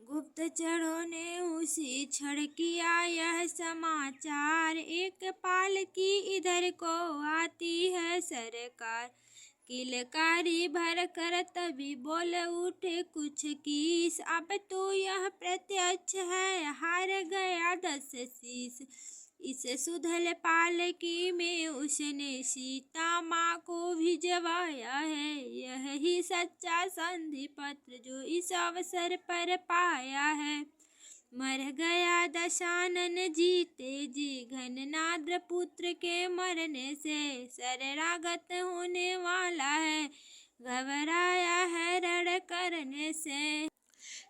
गुप्तचरों ने उसी क्षण किया यह समाचार, एक पाल की इधर को आती है सरकार। किलकारी भर कर तभी बोल उठे कुछ कीस, अब तो यह प्रत्यक्ष है हार गया 10 शीश। इस सुधल पालकी में उसने सीता माँ को भिजवाया है, यह ही सच्चा संधि पत्र जो इस अवसर पर पाया है। मर गया दशानन जीते जी घननाद्र पुत्र के मरने से, शरणागत होने वाला है घबराया है रण करने से।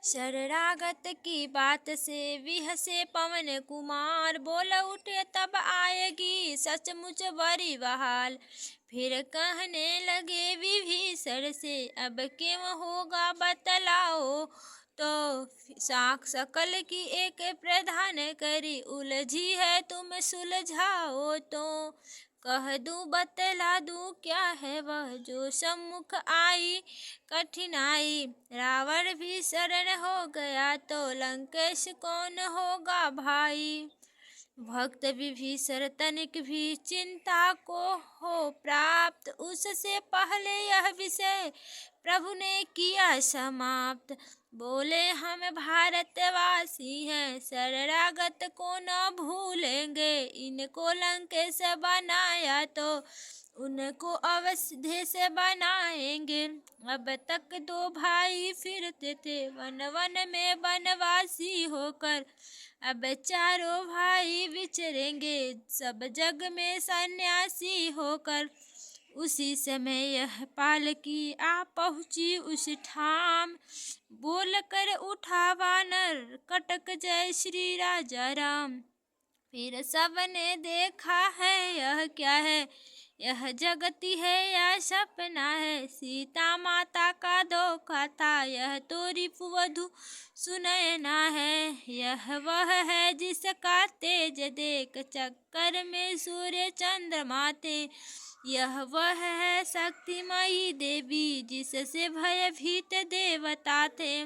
शरणागत की बात से विहसे पवन कुमार, बोल उठे तब आएगी सचमुच बड़ी बहाल। फिर कहने लगे विभीषण से, अब क्यों होगा बतलाओ। तो साख सकल की एक प्रधान करी, उलझी है तुम सुलझाओ। तो कह दूं बतला दूं क्या है वह जो सम्मुख आई कठिनाई। रावण भी शरण हो गया तो लंकेश कौन होगा भाई। भक्त विभीषण तनिक भी चिंता को हो प्राप्त, उससे पहले यह विषय प्रभु ने किया समाप्त। बोले हम भारतवासी हैं, शरणागत को न भूलेंगे। इनको लंकेश बनाया तो उनको अवश्य से बनाएंगे। अब तक 2 भाई फिरते थे वन वन में वनवासी होकर, अब चारों भाई विचरेंगे सब जग में सन्यासी होकर। उसी समय यह पालकी आ पहुँची उस ठाम, बोल कर उठा वानर कटक जय श्री राजा राम। फिर सबने देखा है यह क्या है, यह जगती है या सपना है। सीता माता का धोखा था यह तो रिपुवधू सुनयना है। यह वह है जिसका तेज देख चक्कर में सूर्य चंद्रमा थे। यह वह है शक्तिमयी देवी जिससे भयभीत देवता थे।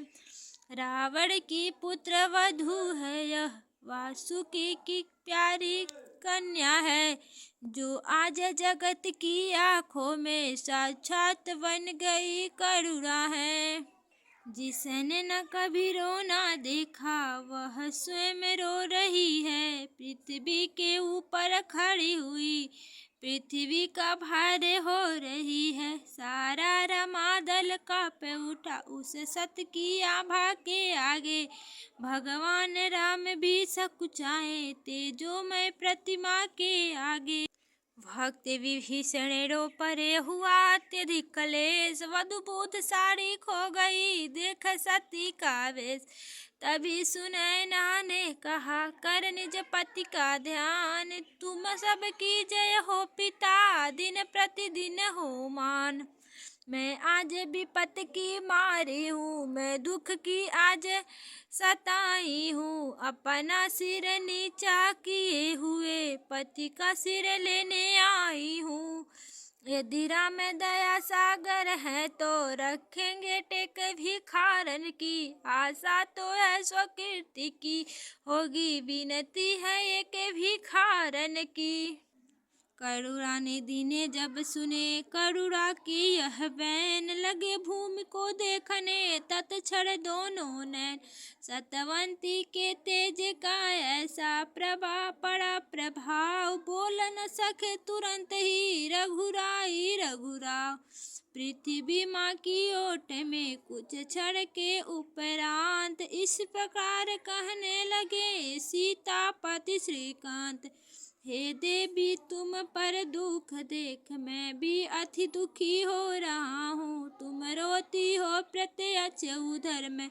रावण की पुत्र वधू है यह, वासुकी की प्यारी कन्या है, जो आज जगत की आंखों में साक्षात बन गई करुणा है। जिसने न कभी रोना देखा वह स्वयं रो रही है। पृथ्वी के ऊपर खड़ी हुई पृथ्वी का भार हो रही है। सारा रमादल कांप उठा उस सत की आभा के आगे। भगवान राम भी सकुचाए तेजोमय प्रतिमा के आगे। भक्त विभीषण रो परे हुआ अत्यधिक कलेश, वधु बोध सारी खो गई देख सती का वेश। तभी सुनैना ने कहा कर निज पति का ध्यान, तुम सबकी जय हो पिता दिन प्रतिदिन हो मान। मैं आज विपत की मारी हूँ, मैं दुख की आज सताई हूँ। अपना सिर नीचा किए हुए पति का सिर लेने आई हूँ। यदि राम दया सागर है तो रखेंगे टेक भिखारन की। आशा तो है स्वकीर्ति की, होगी विनती है एक भिखारन की। करुणा निधि ने जब सुने करुणा की यह बैन, लगे भूमि को देखने तत्क्षण दोनों नैन। सतवंती के तेज का ऐसा पड़ा प्रभाव, बोल न सके तुरंत ही रघुराई रघुराव। पृथ्वी माँ की ओट में कुछ क्षण के उपरांत, इस प्रकार कहने लगे सीतापति श्रीकांत। हे देवी तुम पर दुख देख मैं भी अति दुखी हो रहा हूँ। तुम रोती हो प्रत्यक्ष उधर मैं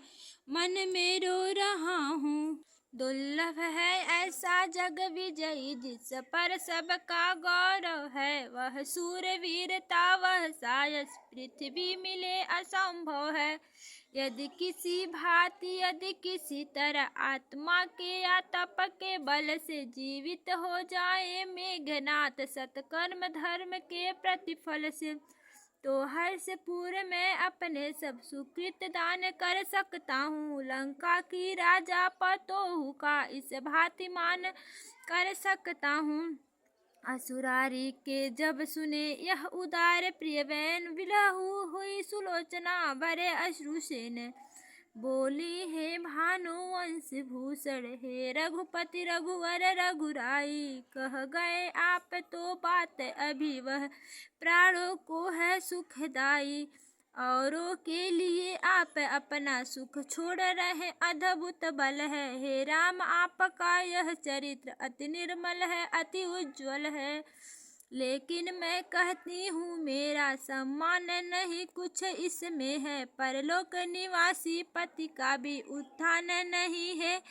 मन में रो रहा हूँ। दुर्लभ है ऐसा जग विजयी जिस पर सबका गौरव है। वह सूरवीरता वह साहस पृथ्वी मिले असंभव है। यदि किसी भांति यदि किसी तरह आत्मा के या तप के बल से जीवित हो जाए मेघनाथ सत्कर्म धर्म के प्रतिफल से, तो हर्षपुर में अपने सब सुकृत दान कर सकता हूँ। लंका की राजा पतोहू का इस भांति मान कर सकता हूँ। असुरारी के जब सुने यह उदार प्रिय बहन, विलहू हुई सुलोचना भरे अश्रु सेन। बोली हे भानुवंश भूषण, हे रघुपति रघुवर रघुराई। कह गए आप तो बात अभी वह, प्राणों को है सुखदाई। औरों के लिए आप अपना सुख छोड़ रहे, अद्भुत बल है। हे राम आपका यह चरित्र अति निर्मल है, अति उज्ज्वल है। लेकिन मैं कहती हूँ मेरा सम्मान नहीं कुछ इसमें है। परलोक निवासी पति का भी उत्थान नहीं है,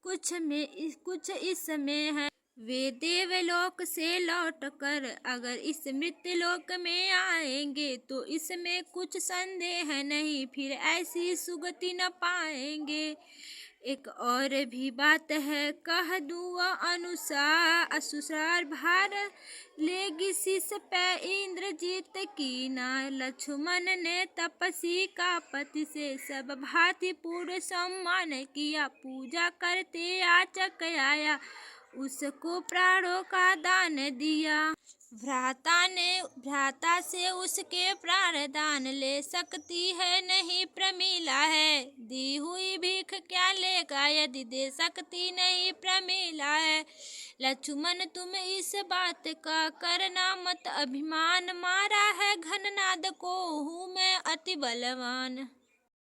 कुछ इसमें है। वे देवलोक से लौटकर अगर इस मृत्युलोक में आएंगे तो इसमें कुछ संदेह नहीं, फिर ऐसी सुगति न पाएंगे। एक और भी बात है, कह दूँ अनुसार असुसार भार लेगी शीश पे इंद्रजीत की ना। लक्ष्मण ने तपसी का पति से सब भांति पूर्ण सम्मान किया। पूजा करते याचक आया, उसको प्राणों का दान दिया। भ्राता से उसके प्राण दान ले सकती है नहीं, प्रमिला है। दी हुई भीख क्या लेगा यदि दे सकती नहीं, प्रमिला है। लक्ष्मण तुम इस बात का करना मत अभिमान, मारा है घननाद को हूँ मैं अति बलवान।